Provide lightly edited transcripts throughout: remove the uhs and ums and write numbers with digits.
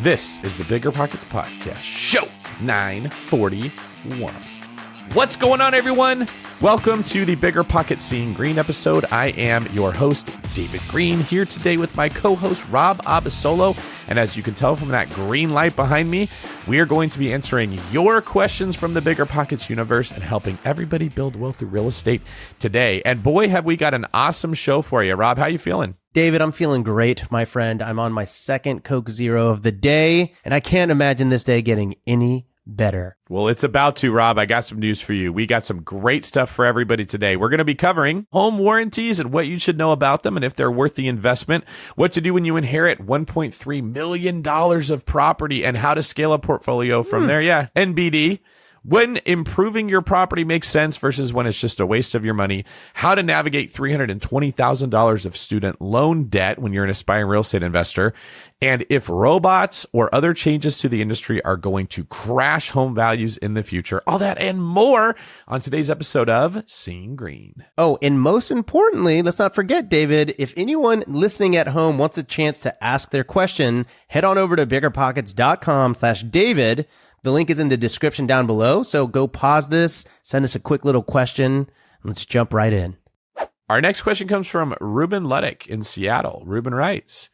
This is the BiggerPockets Podcast, show 941. What's going on, everyone? Welcome to the BiggerPockets Seeing Greene episode. I am your host, David Greene, here today with my co-host, Rob Abasolo. And as you can tell from that green light behind me, we are going to be answering your questions from the BiggerPockets universe and helping everybody build wealth through real estate today. And boy, have we got an awesome show for you. Rob, how you feeling? David, I'm feeling great, my friend. I'm on my second Coke Zero of the day, and I can't imagine this day getting any better. Well, it's about to, Rob. I got some news for you. We got some great stuff for everybody today. We're going to be covering home warranties and what you should know about them and if they're worth the investment, what to do when you inherit $1.3 million of property and how to scale a portfolio from there. Yeah, NBD. When improving your property makes sense versus when it's just a waste of your money, how to navigate $320,000 of student loan debt when you're an aspiring real estate investor, and if robots or other changes to the industry are going to crash home values in the future. All that and more on today's episode of Seeing Greene. Oh, and most importantly, let's not forget, David, if anyone listening at home wants a chance to ask their question, head on over to biggerpockets.com/David. The link is in the description down below, so go pause this, send us a quick little question, and let's jump right in. Our next question comes from Ruben Luddick in Seattle. Ruben writes,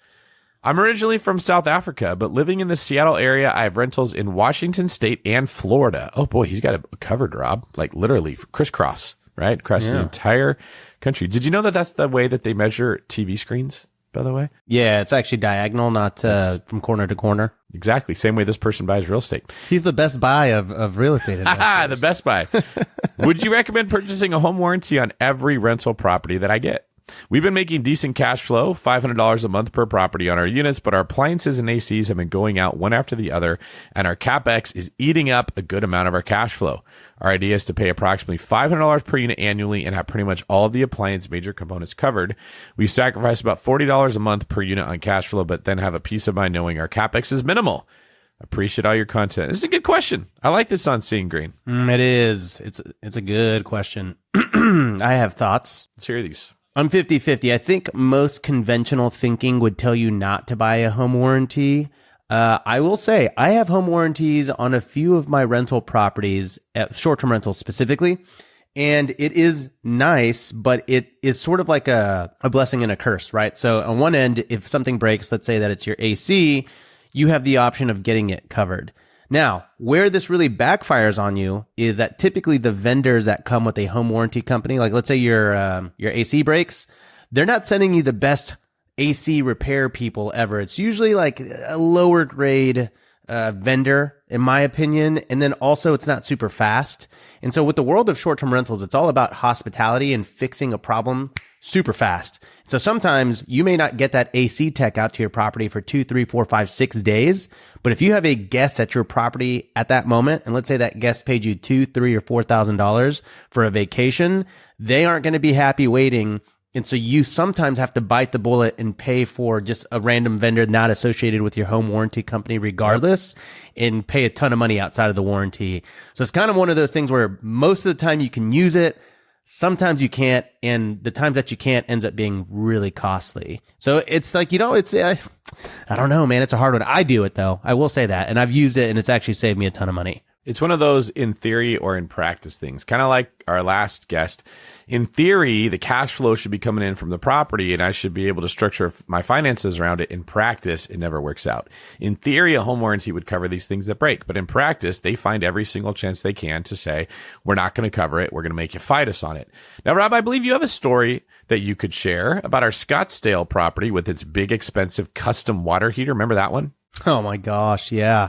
I'm originally from South Africa, but living in the Seattle area, I have rentals in Washington State and Florida. Oh boy, he's got it covered, Rob, like literally crisscross, right? Across the entire country. Did you know that that's the way that they measure TV screens, by the way? Yeah, it's actually diagonal, not from corner to corner. Exactly. Same way this person buys real estate. He's the Best Buy of real estate investors. The Best Buy. Would you recommend purchasing a home warranty on every rental property that I get? We've been making decent cash flow, $500 a month per property on our units, but our appliances and ACs have been going out one after the other, and our CapEx is eating up a good amount of our cash flow. Our idea is to pay approximately $500 per unit annually and have pretty much all of the appliance major components covered. We sacrifice about $40 a month per unit on cash flow, but then have a peace of mind knowing our CapEx is minimal. Appreciate all your content. This is a good question. I like this on Seeing Greene. It is. It's a good question. I have thoughts. Let's hear these. I'm 50-50. I think most conventional thinking would tell you not to buy a home warranty. I will say I have home warranties on a few of my rental properties, short-term rentals specifically, and it is nice, but it is sort of like a blessing and a curse, right? So on one end, if something breaks, let's say that it's your AC, you have the option of getting it covered. Now, where this really backfires on you is that typically the vendors that come with a home warranty company, like let's say your AC breaks, they're not sending you the best AC repair people ever. It's usually like a lower grade vendor, in my opinion. And then also it's not super fast. And so with the world of short-term rentals, it's all about hospitality and fixing a problem super fast. So sometimes you may not get that AC tech out to your property for 2, 3, 4, 5, 6 days. But if you have a guest at your property at that moment, and let's say that guest paid you $2,000, $3,000, or $4,000 for a vacation, they aren't going to be happy waiting. And so you sometimes have to bite the bullet and pay for just a random vendor not associated with your home warranty company regardless, and pay a ton of money outside of the warranty. So it's kind of one of those things where most of the time you can use it, sometimes you can't, and the times that you can't ends up being really costly. So it's like, it's, I don't know, man, it's a hard one. I do it though. I will say that. And I've used it and it's actually saved me a ton of money. It's one of those in theory or in practice things, kind of like our last guest. In theory, the cash flow should be coming in from the property and I should be able to structure my finances around it. In practice, it never works out. In theory, a home warranty would cover these things that break, but in practice, they find every single chance they can to say, we're not going to cover it. We're going to make you fight us on it. Now, Rob, I believe you have a story that you could share about our Scottsdale property with its big, expensive custom water heater. Remember that one? Oh my gosh, yeah.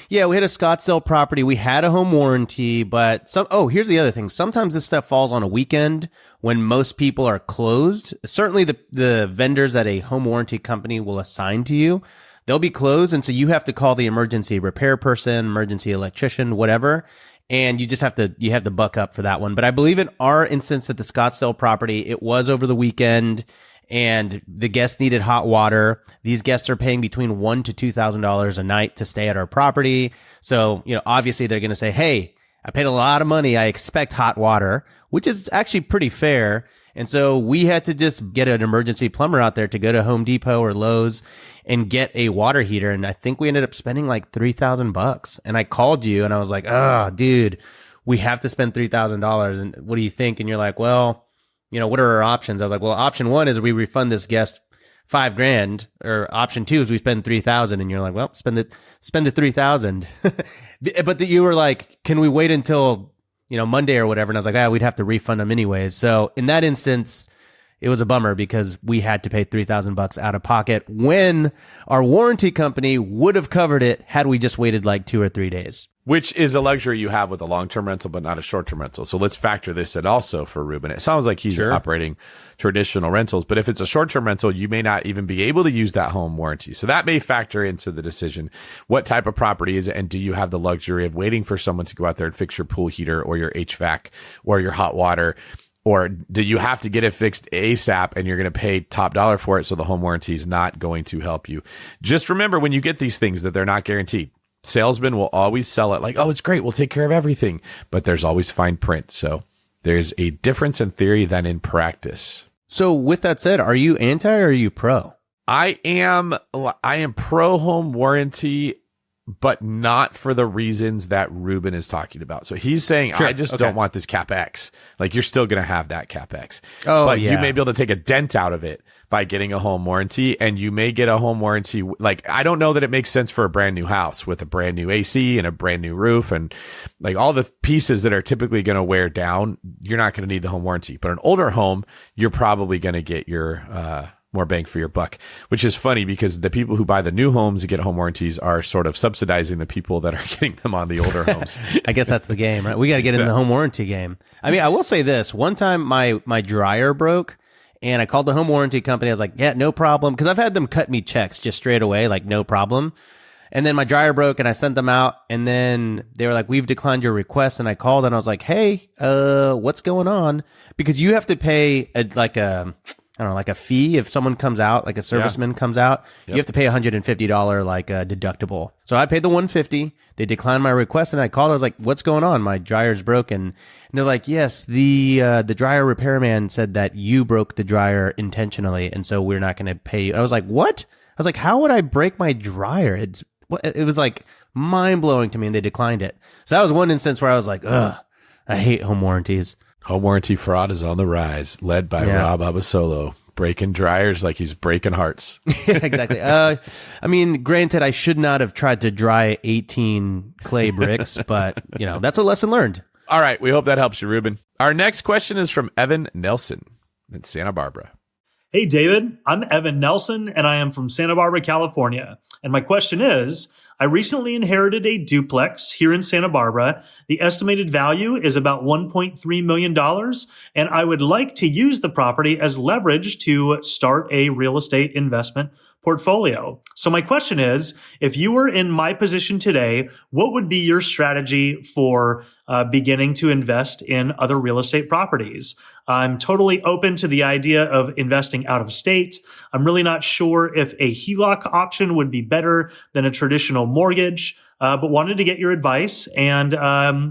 Yeah, we had a Scottsdale property. We had a home warranty, but here's the other thing. Sometimes this stuff falls on a weekend when most people are closed. Certainly the vendors that a home warranty company will assign to you, they'll be closed, and so you have to call the emergency repair person, emergency electrician, whatever, and you have to buck up for that one. But I believe in our instance at the Scottsdale property, it was over the weekend. And the guests needed hot water. These guests are paying between $1,000 to $2,000 a night to stay at our property. So, obviously they're going to say, hey, I paid a lot of money. I expect hot water, which is actually pretty fair. And so we had to just get an emergency plumber out there to go to Home Depot or Lowe's and get a water heater. And I think we ended up spending like $3,000. And I called you and I was like, oh, dude, we have to spend $3,000. And what do you think? And you're like, well, what are our options? I was like, well, option one is we refund this guest $5,000, or option two is we spend $3,000. And you're like, well, spend the 3,000. But you were like, can we wait until, Monday or whatever? And I was like, we'd have to refund them anyways. So in that instance, it was a bummer because we had to pay $3,000 out of pocket when our warranty company would have covered it had we just waited like 2 or 3 days. Which is a luxury you have with a long-term rental, but not a short-term rental. So let's factor this in also for Ruben. It sounds like he's operating traditional rentals, but if it's a short-term rental, you may not even be able to use that home warranty. So that may factor into the decision. What type of property is it? And do you have the luxury of waiting for someone to go out there and fix your pool heater or your HVAC or your hot water? Or do you have to get it fixed ASAP and you're going to pay top dollar for it? So the home warranty is not going to help you. Just remember when you get these things that they're not guaranteed. Salesmen will always sell it like, oh, it's great, we'll take care of everything. But there's always fine print. So there's a difference in theory than in practice. So with that said, are you anti or are you pro? I am pro home warranty, but not for the reasons that Ruben is talking about. So he's saying, I just don't want this CapEx. Like, you're still going to have that CapEx. Oh, but yeah. you may be able to take a dent out of it by getting a home warranty, and you may get a home warranty. Like, I don't know that it makes sense for a brand new house with a brand new AC and a brand new roof and like all the pieces that are typically going to wear down. You're not going to need the home warranty, but an older home, you're probably going to get your, more bang for your buck, which is funny because the people who buy the new homes and get home warranties are sort of subsidizing the people that are getting them on the older homes. I guess that's the game, right? We got to get in the home warranty game. I mean, I will say this. One time my dryer broke and I called the home warranty company. I was like, yeah, no problem. Cause I've had them cut me checks just straight away, like no problem. And then my dryer broke and I sent them out and then they were like, we've declined your request. And I called and I was like, hey, what's going on? Because you have to pay a fee if someone comes out, like a serviceman comes out. You have to pay $150 like a deductible. So I paid the $150. They declined my request and I called. I was like, what's going on? My dryer's broken. And they're like, yes, the dryer repairman said that you broke the dryer intentionally, and so we're not going to pay you. I was like, what? I was like, how would I break my dryer? It was like mind blowing to me, and they declined it. So that was one instance where I was like, ugh, I hate home warranties. Home warranty fraud is on the rise, led by Rob Abasolo, breaking dryers like he's breaking hearts. Exactly. I mean, granted, I should not have tried to dry 18 clay bricks, but, that's a lesson learned. All right. We hope that helps you, Ruben. Our next question is from Evan Nelson in Santa Barbara. Hey, David. I'm Evan Nelson, and I am from Santa Barbara, California. And my question is, I recently inherited a duplex here in Santa Barbara. The estimated value is about $1.3 million, and I would like to use the property as leverage to start a real estate investment portfolio. So my question is, if you were in my position today, what would be your strategy for beginning to invest in other real estate properties? I'm totally open to the idea of investing out of state. I'm really not sure if a HELOC option would be better than a traditional mortgage, but wanted to get your advice, and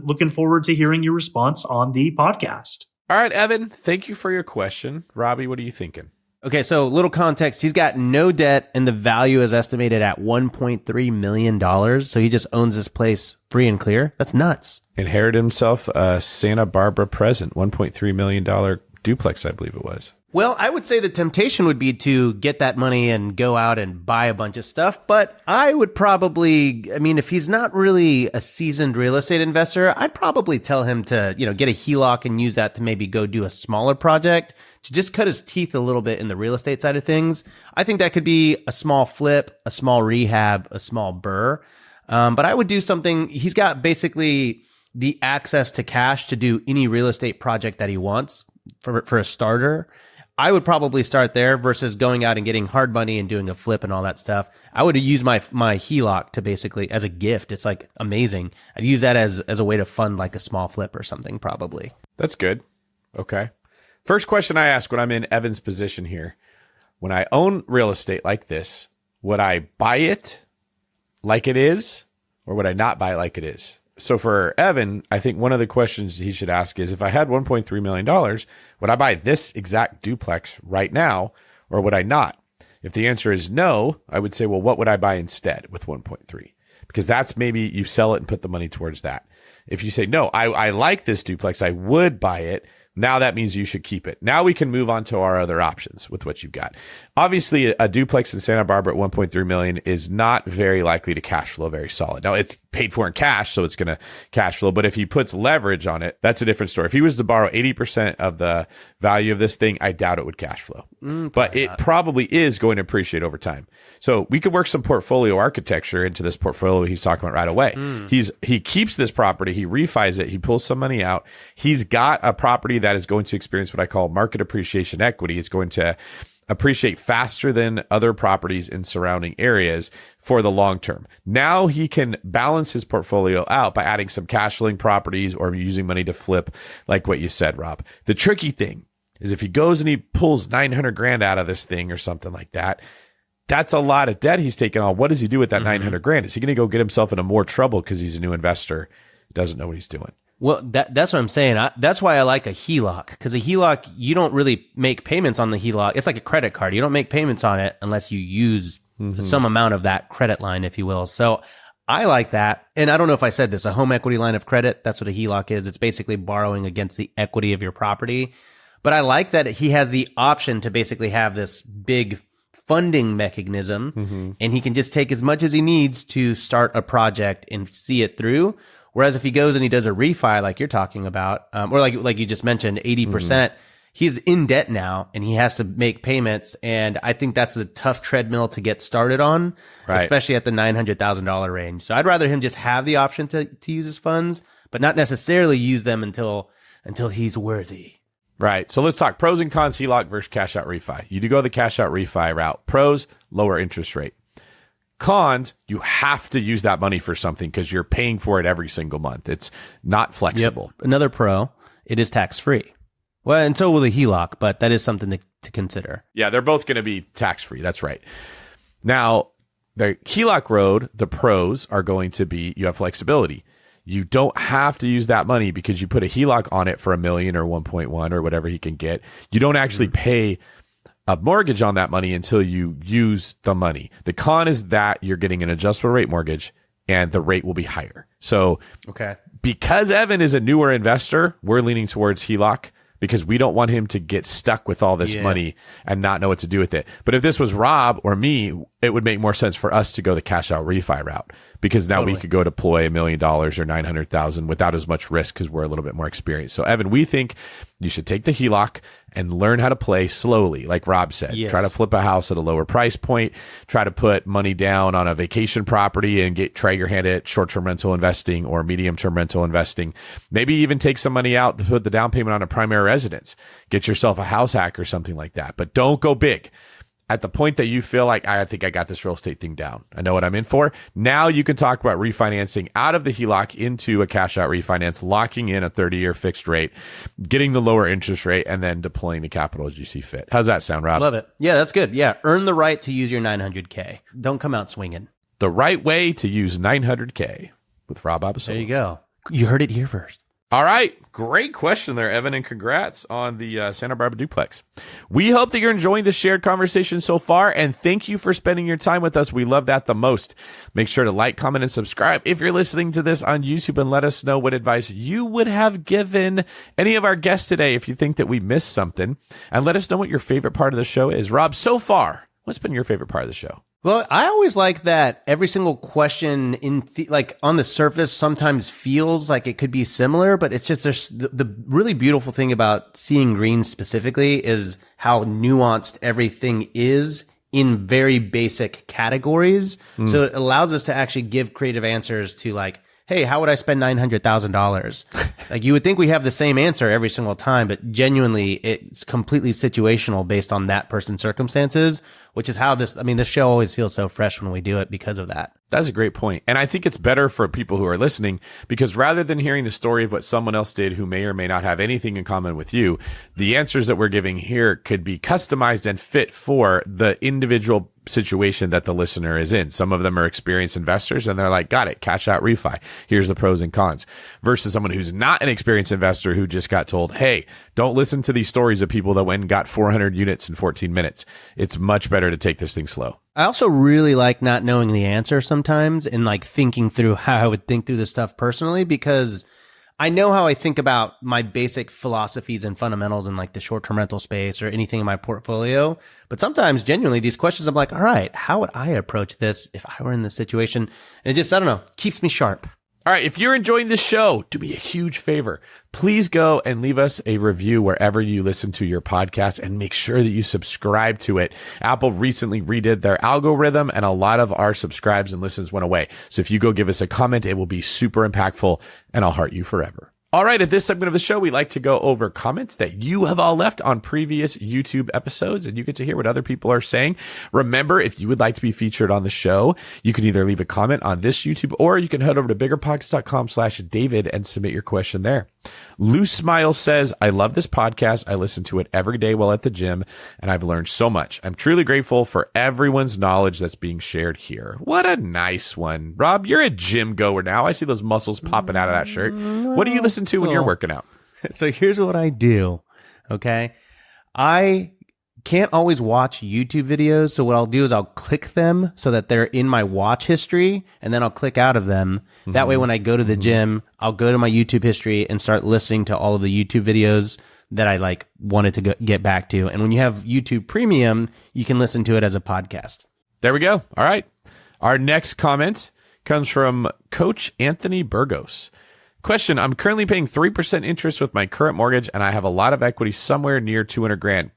looking forward to hearing your response on the podcast. All right, Evan, thank you for your question. Robbie, what are you thinking? Okay, so little context. He's got no debt, and the value is estimated at $1.3 million. So he just owns this place free and clear. That's nuts. Inherited himself a Santa Barbara present, $1.3 million duplex, I believe it was. Well, I would say the temptation would be to get that money and go out and buy a bunch of stuff. But I would probably, if he's not really a seasoned real estate investor, I'd probably tell him to, get a HELOC and use that to maybe go do a smaller project to just cut his teeth a little bit in the real estate side of things. I think that could be a small flip, a small rehab, a small burr. But I would do something. He's got basically the access to cash to do any real estate project that he wants for a starter. I would probably start there versus going out and getting hard money and doing a flip and all that stuff. I would use my HELOC to basically as a gift. It's like amazing. I'd use that as a way to fund like a small flip or something probably. That's good. Okay. First question I ask when I'm in Evan's position here. When I own real estate like this, would I buy it like it is or would I not buy it like it is? So for Evan, I think one of the questions he should ask is, if I had $1.3 million, would I buy this exact duplex right now, or would I not? If the answer is no, I would say, well, what would I buy instead with 1.3? Because that's maybe you sell it and put the money towards that. If you say, no, I like this duplex, I would buy it. Now that means you should keep it. Now we can move on to our other options with what you've got. Obviously, a duplex in Santa Barbara at 1.3 million is not very likely to cash flow very solid. Now it's paid for in cash, so it's going to cash flow. But if he puts leverage on it, that's a different story. If he was to borrow 80% of the value of this thing, I doubt it would cash flow. But it probably is going to appreciate over time. So we could work some portfolio architecture into this portfolio he's talking about right away. He keeps this property, he refis it, he pulls some money out. He's got a property that is going to experience what I call market appreciation equity. It's going to appreciate faster than other properties in surrounding areas for the long term. Now he can balance his portfolio out by adding some cash flowing properties or using money to flip, like what you said, Rob. The tricky thing is if he goes and he pulls 900 grand out of this thing or something like that, that's a lot of debt he's taken on. What does he do with that 900 grand? Is he going to go get himself into more trouble because he's a new investor, doesn't know what he's doing? Well, that's what I'm saying. That's why I like a HELOC, because a HELOC, you don't really make payments on the HELOC. It's like a credit card. You don't make payments on it unless you use some amount of that credit line, if you will. So I like that. And I don't know if I said this, a home equity line of credit. That's what a HELOC is. It's basically borrowing against the equity of your property. But I like that he has the option to basically have this big funding mechanism, and he can just take as much as he needs to start a project and see it through. Whereas if he goes and he does a refi, like you're talking about, or like you just mentioned, 80%, he's in debt now and he has to make payments. And I think that's a tough treadmill to get started on, especially at the $900,000 range. So I'd rather him just have the option to use his funds, but not necessarily use them until he's worthy. Right. So let's talk pros and cons HELOC versus cash out refi. You do go the cash out refi route. Pros, lower interest rate. Cons, you have to use that money for something because you're paying for it every single month. It's not flexible. Yep. Another pro, it is tax-free. Well, and so will the HELOC, but that is something to consider. Yeah, they're both going to be tax-free. That's right. Now, the HELOC road, the pros are going to be you have flexibility. You don't have to use that money because you put a HELOC on it for $1 million or 1.1 or whatever he can get. You don't actually pay a mortgage on that money until you use the money. The con is that you're getting an adjustable rate mortgage and the rate will be higher. So because Evan is a newer investor, we're leaning towards HELOC because we don't want him to get stuck with all this money and not know what to do with it. But if this was Rob or me, it would make more sense for us to go the cash out refi route because now we could go deploy $1 million or 900,000 without as much risk because we're a little bit more experienced. So Evan, we think you should take the HELOC and learn how to play slowly. Like Rob said, try to flip a house at a lower price point, try to put money down on a vacation property and try your hand at short-term rental investing or medium-term rental investing. Maybe even take some money out to put the down payment on a primary residence. Get yourself a house hack or something like that, but don't go big. At the point that you feel like, I think I got this real estate thing down, I know what I'm in for, now you can talk about refinancing out of the HELOC into a cash out refinance, locking in a 30-year fixed rate, getting the lower interest rate, and then deploying the capital as you see fit. How's that sound, Rob? Love it. Yeah, that's good. Yeah, earn the right to use your $900K. Don't come out swinging. The right way to use $900K with Rob Abasolo. There you go. You heard it here first. All right. Great question there, Evan, and congrats on the Santa Barbara duplex. We hope that you're enjoying the shared conversation so far, and thank you for spending your time with us. We love that the most. Make sure to like, comment, and subscribe if you're listening to this on YouTube, and let us know what advice you would have given any of our guests today if you think that we missed something, and let us know what your favorite part of the show is. Rob, so far, what's been your favorite part of the show? Well, I always like that every single question like on the surface sometimes feels like it could be similar, but it's just there's the really beautiful thing about Seeing Greene specifically is how nuanced everything is in very basic categories. So it allows us to actually give creative answers to like, hey, how would I spend $900,000? Like you would think we have the same answer every single time, but genuinely it's completely situational based on that person's circumstances, which is how this show always feels so fresh when we do it because of that. That's a great point. And I think it's better for people who are listening because rather than hearing the story of what someone else did who may or may not have anything in common with you, the answers that we're giving here could be customized and fit for the individual situation that the listener is in. Some of them are experienced investors and they're like, got it, cash out refi. Here's the pros and cons. Versus someone who's not an experienced investor who just got told, hey, don't listen to these stories of people that went and got 400 units in 14 minutes. It's much better to take this thing slow. I also really like not knowing the answer sometimes and like thinking through how I would think through this stuff personally, because I know how I think about my basic philosophies and fundamentals in like the short-term rental space or anything in my portfolio. But sometimes genuinely these questions, I'm like, all right, how would I approach this if I were in this situation? And it just, I don't know, keeps me sharp. All right, if you're enjoying this show, do me a huge favor. Please go and leave us a review wherever you listen to your podcast and make sure that you subscribe to it. Apple recently redid their algorithm and a lot of our subscribes and listens went away. So if you go give us a comment, it will be super impactful and I'll heart you forever. All right, at this segment of the show, we like to go over comments that you have all left on previous YouTube episodes, and you get to hear what other people are saying. Remember, if you would like to be featured on the show, you can either leave a comment on this YouTube or you can head over to biggerpockets.com/David and submit your question there. Loose Smile says, I love this podcast. I listen to it every day while at the gym, and I've learned so much. I'm truly grateful for everyone's knowledge that's being shared here. What a nice one. Rob, you're a gym goer now. I see those muscles popping out of that shirt. What do you listen to when you're working out? So here's what I do. Okay. I can't always watch YouTube videos. So what I'll do is I'll click them so that they're in my watch history, and then I'll click out of them. That way, when I go to the gym, I'll go to my YouTube history and start listening to all of the YouTube videos that I like wanted to get back to. And when you have YouTube Premium, you can listen to it as a podcast. There we go. All right. Our next comment comes from Coach Anthony Burgos. Question, I'm currently paying 3% interest with my current mortgage, and I have a lot of equity somewhere near 200 grand.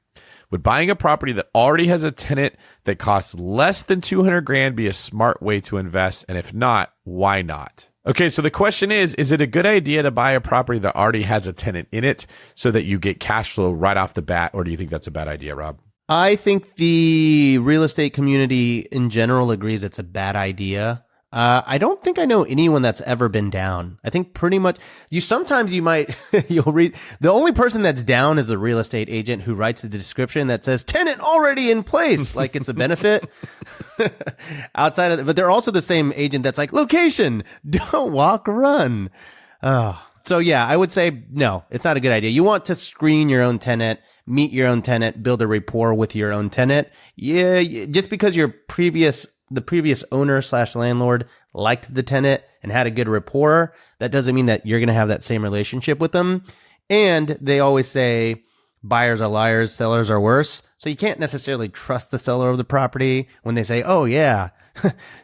Would buying a property that already has a tenant that costs less than 200 grand be a smart way to invest? And if not, why not? Okay, so the question is it a good idea to buy a property that already has a tenant in it so that you get cash flow right off the bat? Or do you think that's a bad idea, Rob? I think the real estate community in general agrees it's a bad idea. I don't think I know anyone that's ever been down. I think pretty much sometimes you might, you'll read, the only person that's down is the real estate agent who writes the description that says tenant already in place, like it's a benefit outside of, but they're also the same agent that's like location, don't walk, run. So yeah, I would say no, it's not a good idea. You want to screen your own tenant, meet your own tenant, build a rapport with your own tenant. Yeah, just because the previous owner / landlord liked the tenant and had a good rapport, that doesn't mean that you're going to have that same relationship with them. And they always say buyers are liars, sellers are worse. So you can't necessarily trust the seller of the property when they say, oh yeah,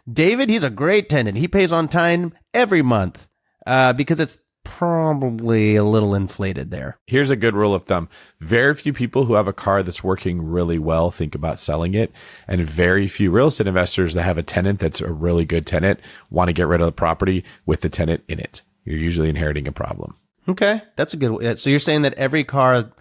David, he's a great tenant. He pays on time every month, because it's probably a little inflated there. Here's a good rule of thumb. Very few people who have a car that's working really well think about selling it. And very few real estate investors that have a tenant that's a really good tenant want to get rid of the property with the tenant in it. You're usually inheriting a problem. Okay. That's a good way. So you're saying that every car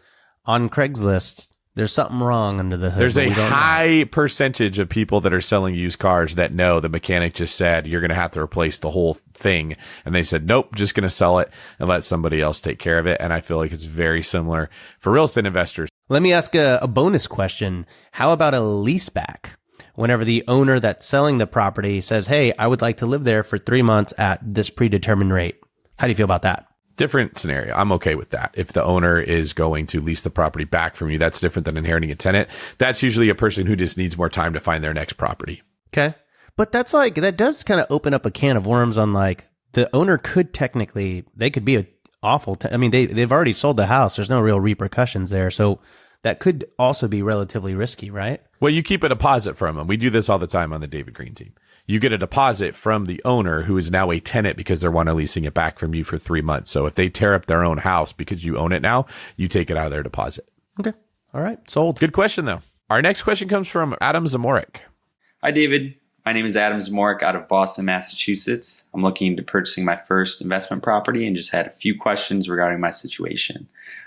on Craigslist, there's something wrong under the hood. There's a high percentage of people that are selling used cars that know the mechanic just said, you're going to have to replace the whole thing. And they said, nope, just going to sell it and let somebody else take care of it. And I feel like it's very similar for real estate investors. Let me ask a bonus question. How about a lease back? Whenever the owner that's selling the property says, hey, I would like to live there for 3 months at this predetermined rate. How do you feel about that? Different scenario. I'm okay with that. If the owner is going to lease the property back from you, that's different than inheriting a tenant. That's usually a person who just needs more time to find their next property. Okay. But that's like, that does kind of open up a can of worms on like the owner could technically, they could be an awful, they've already sold the house. There's no real repercussions there. So that could also be relatively risky, right? Well, you keep a deposit from them. We do this all the time on the David Greene team. You get a deposit from the owner who is now a tenant because they're want to leasing it back from you for 3 months. So if they tear up their own house because you own it now, you take it out of their deposit. Okay. All right. Sold. Good question, though. Our next question comes from Adam Zamorik. Hi, David. My name is Adam Zamorik out of Boston, Massachusetts. I'm looking into purchasing my first investment property and just had a few questions regarding my situation.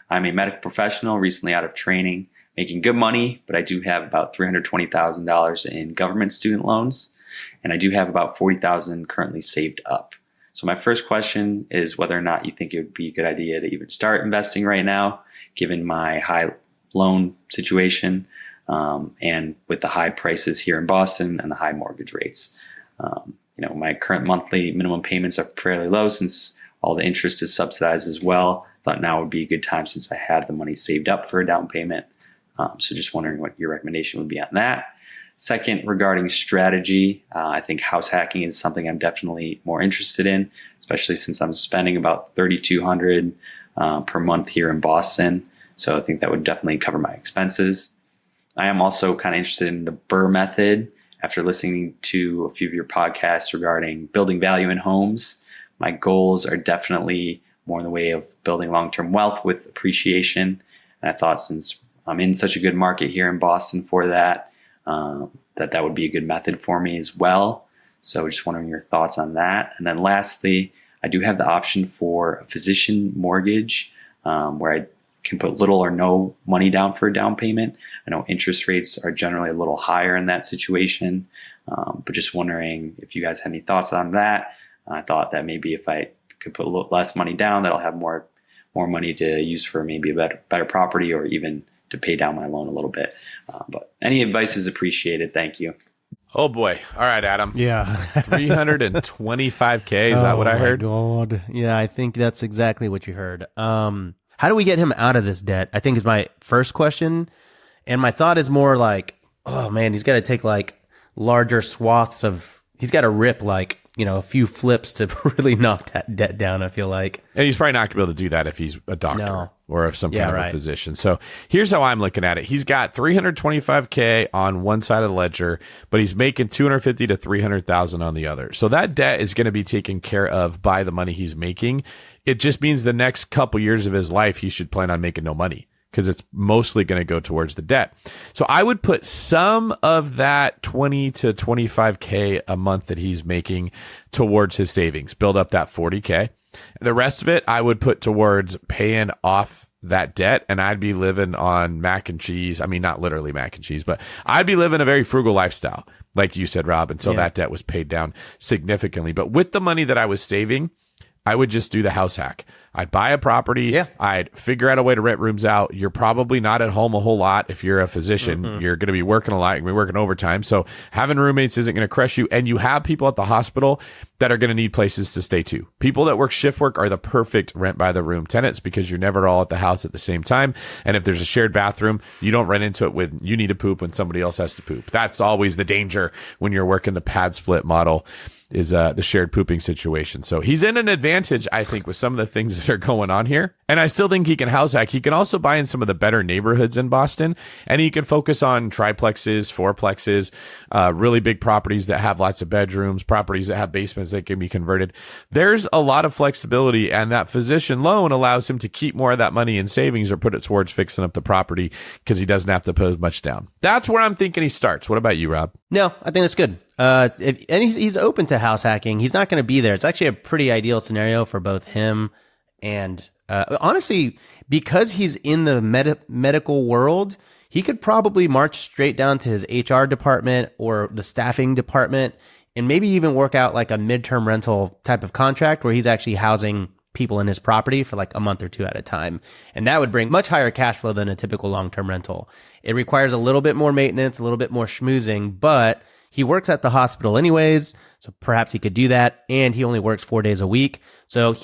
I'm a medical professional recently out of training, making good money, but I do have about $320,000 in government student loans. And I do have about $40,000 currently saved up. So my first question is whether or not you think it would be a good idea to even start investing right now, given my high loan situation. and with the high prices here in Boston and the high mortgage rates. My current monthly minimum payments are fairly low since all the interest is subsidized as well. Thought now would be a good time since I had the money saved up for a down payment. So just wondering what your recommendation would be on that. Second, regarding strategy, I think house hacking is something I'm definitely more interested in, especially since I'm spending about $3,200 per month here in Boston. So I think that would definitely cover my expenses. I am also kind of interested in the BRRRR method after listening to a few of your podcasts regarding building value in homes. My goals are definitely more in the way of building long-term wealth with appreciation. And I thought since I'm in such a good market here in Boston for that, that would be a good method for me as well. So just wondering your thoughts on that. And then lastly, I do have the option for a physician mortgage where I can put little or no money down for a down payment. I know interest rates are generally a little higher in that situation, but just wondering if you guys had any thoughts on that. I thought that maybe if I could put a little less money down, that I'll have more money to use for maybe a better property or even to pay down my loan a little bit. But any advice is appreciated. Thank you. Oh boy. All right, Adam. Yeah. 325K. Is that what I heard? Oh God. Yeah, I think that's exactly what you heard. How do we get him out of this debt? I think is my first question. And my thought is more like, oh man, he's got to take like larger swaths he's got to rip like, a few flips to really knock that debt down, I feel like. And he's probably not going to be able to do that if he's a doctor or if some kind of a physician. So here's how I'm looking at it. He's got 325K on one side of the ledger, but he's making 250 to 300,000 on the other. So that debt is going to be taken care of by the money he's making. It just means the next couple years of his life, he should plan on making no money, because it's mostly going to go towards the debt. So I would put some of that 20 to 25K a month that he's making towards his savings, build up that 40K. The rest of it, I would put towards paying off that debt, and I'd be living on mac and cheese. I mean, not literally mac and cheese, but I'd be living a very frugal lifestyle, like you said, Rob, until that debt was paid down significantly. But with the money that I was saving, I would just do the house hack. I'd buy a property. Yeah. I'd figure out a way to rent rooms out. You're probably not at home a whole lot. If you're a physician, you're going to be working a lot. You're going to be working overtime. So having roommates isn't going to crush you. And you have people at the hospital that are going to need places to stay too. People that work shift work are the perfect rent by the room tenants because you're never all at the house at the same time. And if there's a shared bathroom, you don't run into it with you need to poop when somebody else has to poop. That's always the danger when you're working the pad split model, is the shared pooping situation. So he's in an advantage, I think, with some of the things that are going on here. And I still think he can house hack. He can also buy in some of the better neighborhoods in Boston, and he can focus on triplexes, fourplexes, really big properties that have lots of bedrooms, properties that have basements that can be converted. There's a lot of flexibility, and that physician loan allows him to keep more of that money in savings or put it towards fixing up the property because he doesn't have to put as much down. That's where I'm thinking he starts. What about you, Rob? No, I think that's good. And he's open to house hacking. He's not going to be there. It's actually a pretty ideal scenario for both him and honestly, because he's in the medical world, he could probably march straight down to his HR department or the staffing department and maybe even work out like a midterm rental type of contract where he's actually housing people in his property for like a month or two at a time. And that would bring much higher cash flow than a typical long-term rental. It requires a little bit more maintenance, a little bit more schmoozing, but he works at the hospital anyways, so perhaps he could do that. And he only works 4 days a week. So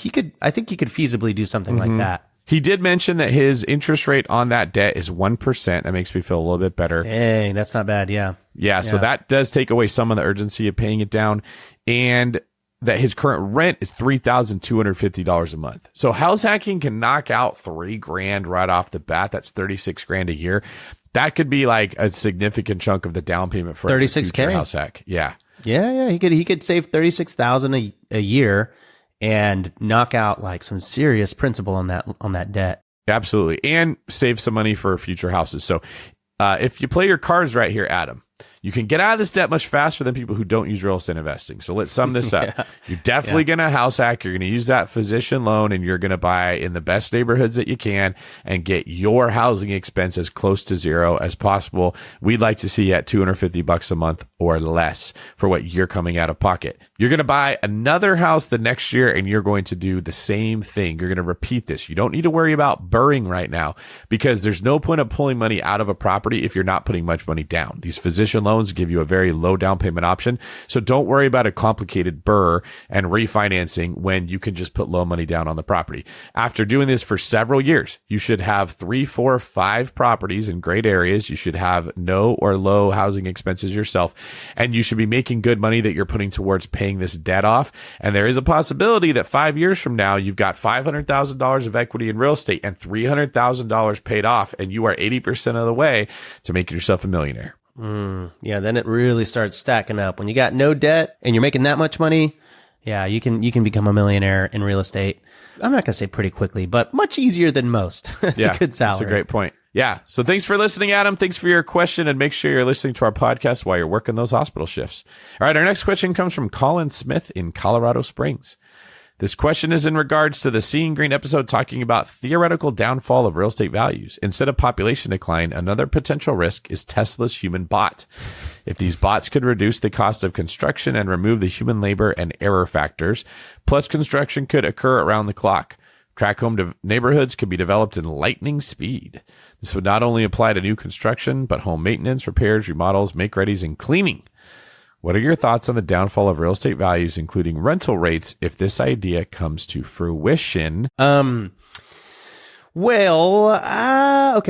I think he could feasibly do something like that. He did mention that his interest rate on that debt is 1%. That makes me feel a little bit better. Dang, that's not bad. Yeah. So that does take away some of the urgency of paying it down. And that his current rent is $3,250 a month. So house hacking can knock out $3,000 right off the bat. That's $36,000 a year. That could be like a significant chunk of the down payment for $36,000 house hack. Yeah. He could save $36,000 a year and knock out like some serious principal on that debt. Absolutely, and save some money for future houses. So if you play your cards right here, Adam, You can get out of this debt much faster than people who don't use real estate investing. So let's sum this up. You're definitely going to house hack. You're going to use that physician loan, and you're going to buy in the best neighborhoods that you can and get your housing expense as close to zero as possible. We'd like to see you at $250 a month or less for what you're coming out of pocket. You're going to buy another house the next year, and you're going to do the same thing. You're going to repeat this. You don't need to worry about burring right now, because there's no point of pulling money out of a property if you're not putting much money down. These physician loans give you a very low down payment option. So don't worry about a complicated burr and refinancing when you can just put low money down on the property. After doing this for several years, you should have 3, 4, 5 properties in great areas. You should have no or low housing expenses yourself, and you should be making good money that you're putting towards paying this debt off. And there is a possibility that 5 years from now, you've got $500,000 of equity in real estate and $300,000 paid off, and you are 80% of the way to making yourself a millionaire. Yeah, then it really starts stacking up. When you got no debt and you're making that much money, yeah, you can become a millionaire in real estate. I'm not going to say pretty quickly, but much easier than most. It's a good salary. That's a great point. Yeah. So thanks for listening, Adam. Thanks for your question, and make sure you're listening to our podcast while you're working those hospital shifts. All right. Our next question comes from Colin Smith in Colorado Springs. This question is in regards to the Seeing Greene episode talking about theoretical downfall of real estate values. Instead of population decline, another potential risk is Tesla's human bot. If these bots could reduce the cost of construction and remove the human labor and error factors, plus construction could occur around the clock. Track home neighborhoods could be developed in lightning speed. This would not only apply to new construction, but home maintenance, repairs, remodels, make-readies, and cleaning. What are your thoughts on the downfall of real estate values, including rental rates, if this idea comes to fruition? Okay,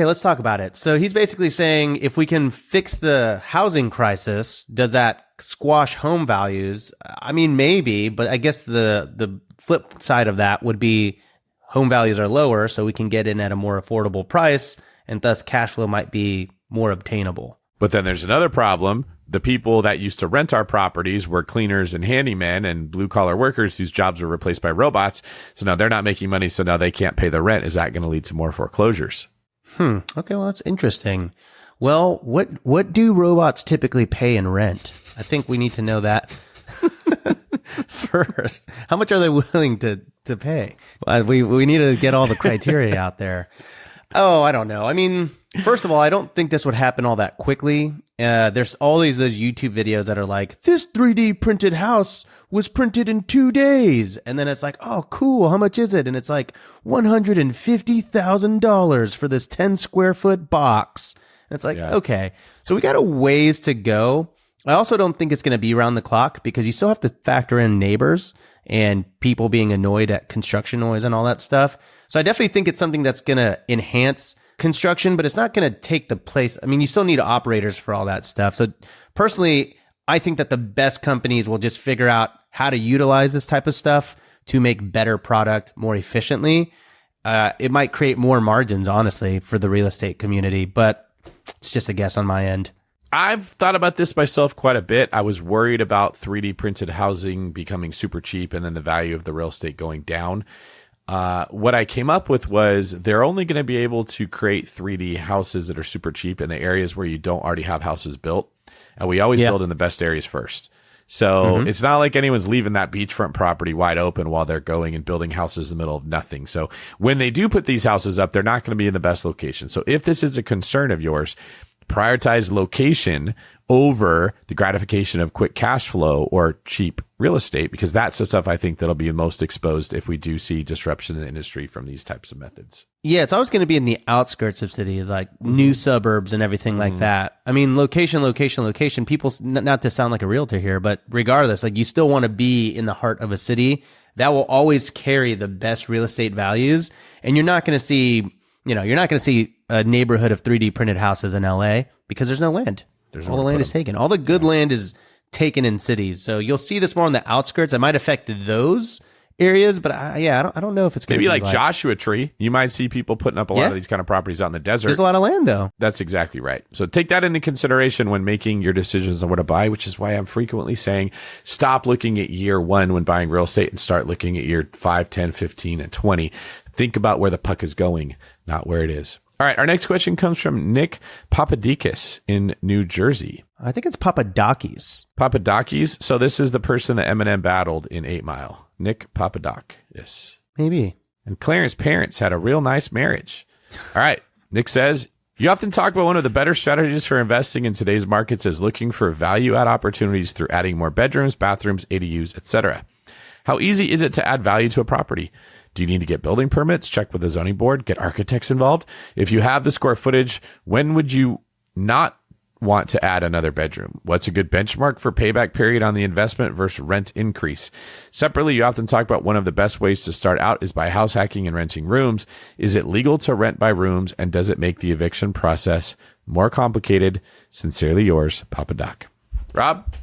let's talk about it. So he's basically saying, if we can fix the housing crisis, does that squash home values? I mean, maybe, but I guess the flip side of that would be home values are lower, so we can get in at a more affordable price, and thus cash flow might be more obtainable. But then there's another problem. The people that used to rent our properties were cleaners and handymen and blue-collar workers whose jobs were replaced by robots. So now they're not making money, so now they can't pay the rent. Is that going to lead to more foreclosures? Okay, well, that's interesting. Well, what do robots typically pay in rent? I think we need to know that first. How much are they willing to pay? We need to get all the criteria out there. Oh, I don't know. I mean, first of all, I don't think this would happen all that quickly. There's all those YouTube videos that are like, this 3D printed house was printed in 2 days. And then it's like, oh, cool. How much is it? And it's like $150,000 for this 10 square foot box. And it's like, okay, so we got a ways to go. I also don't think it's going to be around the clock, because you still have to factor in neighbors and people being annoyed at construction noise and all that stuff. So I definitely think it's something that's going to enhance construction, but it's not going to take the place. I mean, you still need operators for all that stuff. So personally, I think that the best companies will just figure out how to utilize this type of stuff to make better product more efficiently. It might create more margins, honestly, for the real estate community, but it's just a guess on my end. I've thought about this myself quite a bit. I was worried about 3D printed housing becoming super cheap and then the value of the real estate going down. What I came up with was they're only going to be able to create 3D houses that are super cheap in the areas where you don't already have houses built. And we always build in the best areas first. So it's not like anyone's leaving that beachfront property wide open while they're going and building houses in the middle of nothing. So when they do put these houses up, they're not going to be in the best location. So if this is a concern of yours, prioritize location over the gratification of quick cash flow or cheap real estate, because that's the stuff I think that'll be most exposed if we do see disruption in the industry from these types of methods. Yeah, it's always going to be in the outskirts of cities, like new suburbs and everything like that. I mean, location. People, not to sound like a realtor here, but regardless, like you still want to be in the heart of a city. That will always carry the best real estate values. And you're not going to see a neighborhood of 3D printed houses in LA because there's no land. All the land is taken. All the good land is taken in cities. So you'll see this more on the outskirts. It might affect those areas, but I don't know if it's going to be like Joshua Tree. You might see people putting up a lot of these kind of properties out in the desert. There's a lot of land though. That's exactly right. So take that into consideration when making your decisions on where to buy, which is why I'm frequently saying stop looking at year 1 when buying real estate and start looking at year 5, 10, 15, and 20. Think about where the puck is going, not where it is. All right. Our next question comes from Nick Papadakis in New Jersey. I think it's Papadakis. Papadakis. So this is the person that Eminem battled in 8 Mile. Nick Papadakis. Maybe. And Clarence's parents had a real nice marriage. All right. Nick says, you often talk about one of the better strategies for investing in today's markets is looking for value add opportunities through adding more bedrooms, bathrooms, ADUs, etc. How easy is it to add value to a property? Do you need to get building permits, check with the zoning board, get architects involved? If you have the square footage, when would you not want to add another bedroom? What's a good benchmark for payback period on the investment versus rent increase? Separately, you often talk about one of the best ways to start out is by house hacking and renting rooms. Is it legal to rent by rooms, and does it make the eviction process more complicated? Sincerely yours, Papa Doc. Rob,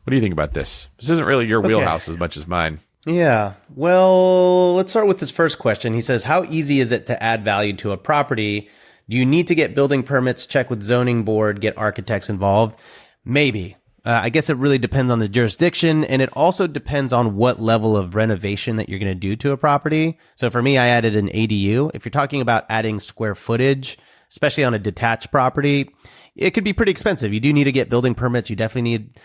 what do you think about this? This isn't really your wheelhouse as much as mine. Yeah. Well, let's start with this first question. He says, how easy is it to add value to a property? Do you need to get building permits, check with zoning board, get architects involved? Maybe. I guess it really depends on the jurisdiction, and it also depends on what level of renovation that you're going to do to a property. So for me, I added an ADU. If you're talking about adding square footage, especially on a detached property, it could be pretty expensive. You do need to get building permits. You definitely need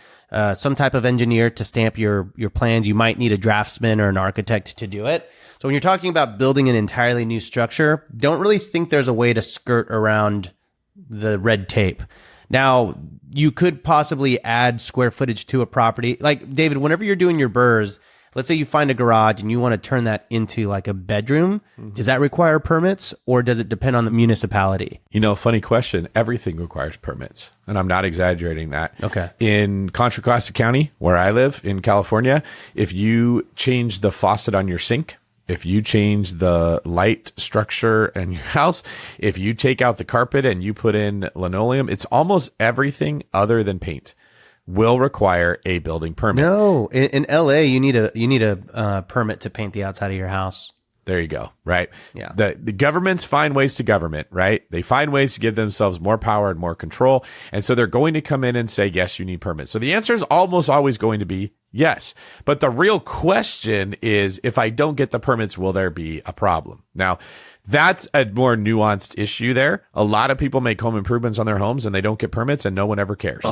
some type of engineer to stamp your plans. You might need a draftsman or an architect to do it. So when you're talking about building an entirely new structure, don't really think there's a way to skirt around the red tape. Now, you could possibly add square footage to a property. Like, David, whenever you're doing your BRRRRs, let's say you find a garage and you want to turn that into like a bedroom. Does that require permits, or does it depend on the municipality? You know, funny question. Everything requires permits, and I'm not exaggerating that. Okay. In Contra Costa County, where I live in California, if you change the faucet on your sink, if you change the light structure in your house, if you take out the carpet and you put in linoleum, it's almost everything other than paint will require a building permit. No, in LA, you need a permit to paint the outside of your house. There you go. Right. Yeah. The governments find ways to government, right? They find ways to give themselves more power and more control. And so they're going to come in and say, yes, you need permits. So the answer is almost always going to be yes. But the real question is, if I don't get the permits, will there be a problem? Now, that's a more nuanced issue there. A lot of people make home improvements on their homes and they don't get permits and no one ever cares.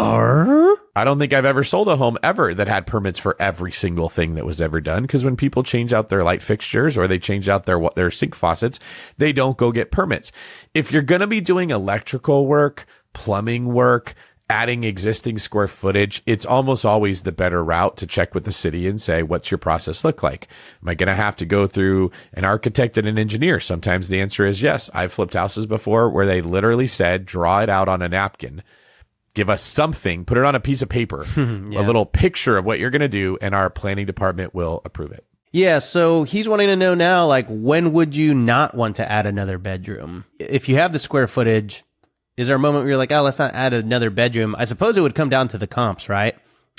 I don't think I've ever sold a home ever that had permits for every single thing that was ever done. Because when people change out their light fixtures or they change out their sink faucets, they don't go get permits. If you're going to be doing electrical work, plumbing work, adding existing square footage, it's almost always the better route to check with the city and say, what's your process look like? Am I going to have to go through an architect and an engineer? Sometimes the answer is yes. I've flipped houses before where they literally said, draw it out on a napkin. Give us something, put it on a piece of paper, a little picture of what you're going to do, and our planning department will approve it. Yeah, so he's wanting to know now, like, when would you not want to add another bedroom? If you have the square footage, is there a moment where you're like, oh, let's not add another bedroom? I suppose it would come down to the comps, right?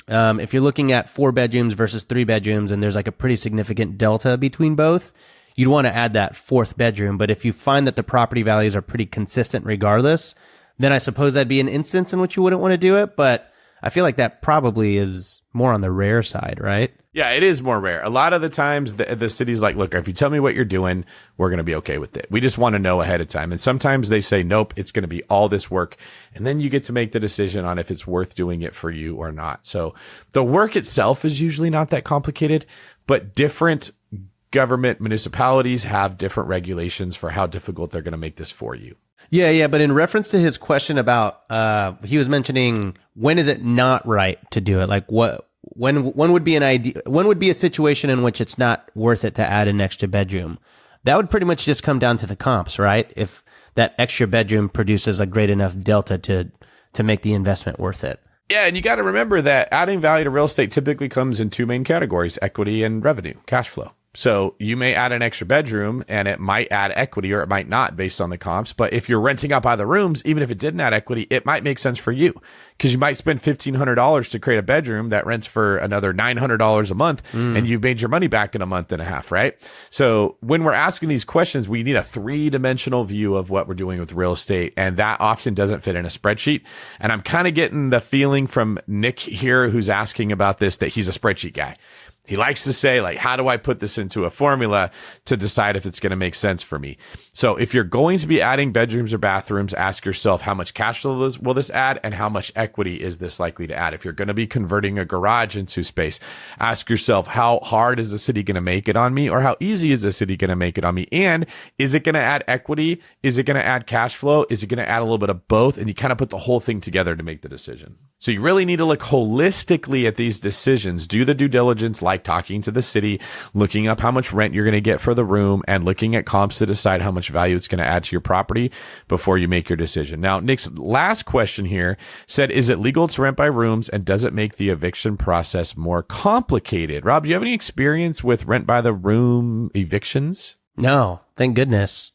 If you're looking at 4 bedrooms versus 3 bedrooms, and there's like a pretty significant delta between both, you'd want to add that 4th bedroom. But if you find that the property values are pretty consistent regardless, then I suppose that'd be an instance in which you wouldn't want to do it. But I feel like that probably is more on the rare side, right? Yeah, it is more rare. A lot of the times the city's like, look, if you tell me what you're doing, we're going to be okay with it. We just want to know ahead of time. And sometimes they say, nope, it's going to be all this work. And then you get to make the decision on if it's worth doing it for you or not. So the work itself is usually not that complicated, but different government municipalities have different regulations for how difficult they're going to make this for you. Yeah. But in reference to his question about, he was mentioning, when is it not right to do it? Like when would be an idea? When would be a situation in which it's not worth it to add an extra bedroom? That would pretty much just come down to the comps, right? If that extra bedroom produces a great enough delta to make the investment worth it. Yeah, and you got to remember that adding value to real estate typically comes in 2 main categories: equity and revenue, cash flow. So you may add an extra bedroom and it might add equity or it might not based on the comps. But if you're renting out by the rooms, even if it didn't add equity, it might make sense for you because you might spend $1,500 to create a bedroom that rents for another $900 a month and you've made your money back in a month and a half, right? So when we're asking these questions, we need a 3-dimensional view of what we're doing with real estate. And that often doesn't fit in a spreadsheet. And I'm kind of getting the feeling from Nick here, who's asking about this, that he's a spreadsheet guy. He likes to say, like, how do I put this into a formula to decide if it's going to make sense for me? So if you're going to be adding bedrooms or bathrooms, ask yourself how much cash flow will this add and how much equity is this likely to add? If you're going to be converting a garage into space, ask yourself, how hard is the city going to make it on me, or how easy is the city going to make it on me? And is it going to add equity? Is it going to add cash flow? Is it going to add a little bit of both? And you kind of put the whole thing together to make the decision. So you really need to look holistically at these decisions. Do the due diligence, like talking to the city, looking up how much rent you're going to get for the room, and looking at comps to decide how much value it's going to add to your property before you make your decision. Now, Nick's last question here said, is it legal to rent by rooms, and does it make the eviction process more complicated? Rob, do you have any experience with rent by the room evictions? No, thank goodness.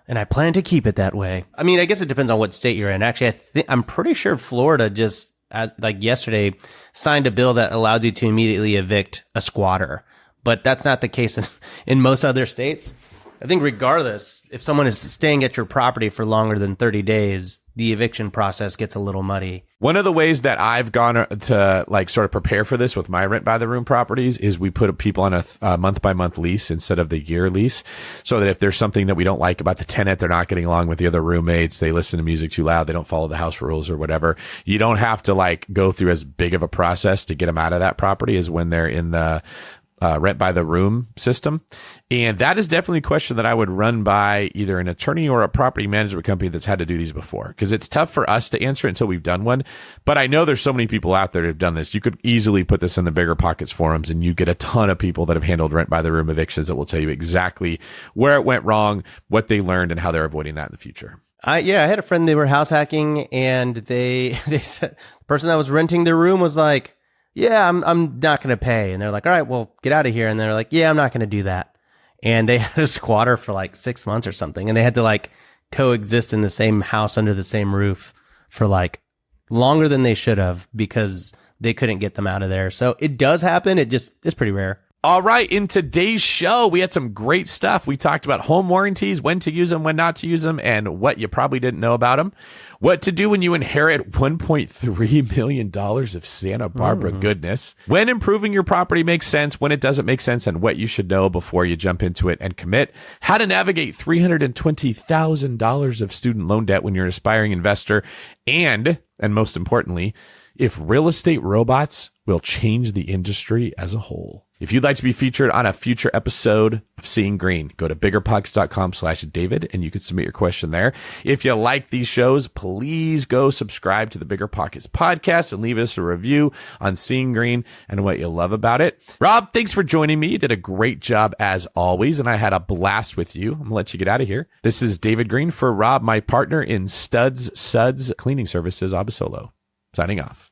And I plan to keep it that way. I mean, I guess it depends on what state you're in. Actually, I'm pretty sure Florida just, like yesterday, signed a bill that allows you to immediately evict a squatter. But that's not the case in most other states. I think regardless, if someone is staying at your property for longer than 30 days, the eviction process gets a little muddy. One of the ways that I've gone to like sort of prepare for this with my rent by the room properties is we put people on a month by month lease instead of the year lease, so that if there's something that we don't like about the tenant, they're not getting along with the other roommates, they listen to music too loud, they don't follow the house rules or whatever, you don't have to like go through as big of a process to get them out of that property as when they're in the rent by the room system. And that is definitely a question that I would run by either an attorney or a property management company that's had to do these before, because it's tough for us to answer it until we've done one. But I know there's so many people out there that have done this. You could easily put this in the BiggerPockets forums, and you get a ton of people that have handled rent by the room evictions that will tell you exactly where it went wrong, what they learned, and how they're avoiding that in the future. I had a friend, they were house hacking, and they said the person that was renting their room was like, yeah, I'm not going to pay. And they're like, all right, well, get out of here. And they're like, yeah, I'm not going to do that. And they had a squatter for like 6 months or something. And they had to like coexist in the same house under the same roof for like longer than they should have, because they couldn't get them out of there. So it does happen. It's pretty rare. All right. In today's show, we had some great stuff. We talked about home warranties, when to use them, when not to use them, and what you probably didn't know about them. What to do when you inherit $1.3 million of Santa Barbara goodness. When improving your property makes sense, when it doesn't make sense, and what you should know before you jump into it and commit. How to navigate $320,000 of student loan debt when you're an aspiring investor. And most importantly, if real estate robots will change the industry as a whole. If you'd like to be featured on a future episode of Seeing Greene, go to biggerpockets.com/David and you can submit your question there. If you like these shows, please go subscribe to the BiggerPockets podcast and leave us a review on Seeing Greene and what you love about it. Rob, thanks for joining me. You did a great job as always, and I had a blast with you. I'm going to let you get out of here. This is David Greene for Rob, my partner in Suds Cleaning Services, Abasolo, signing off.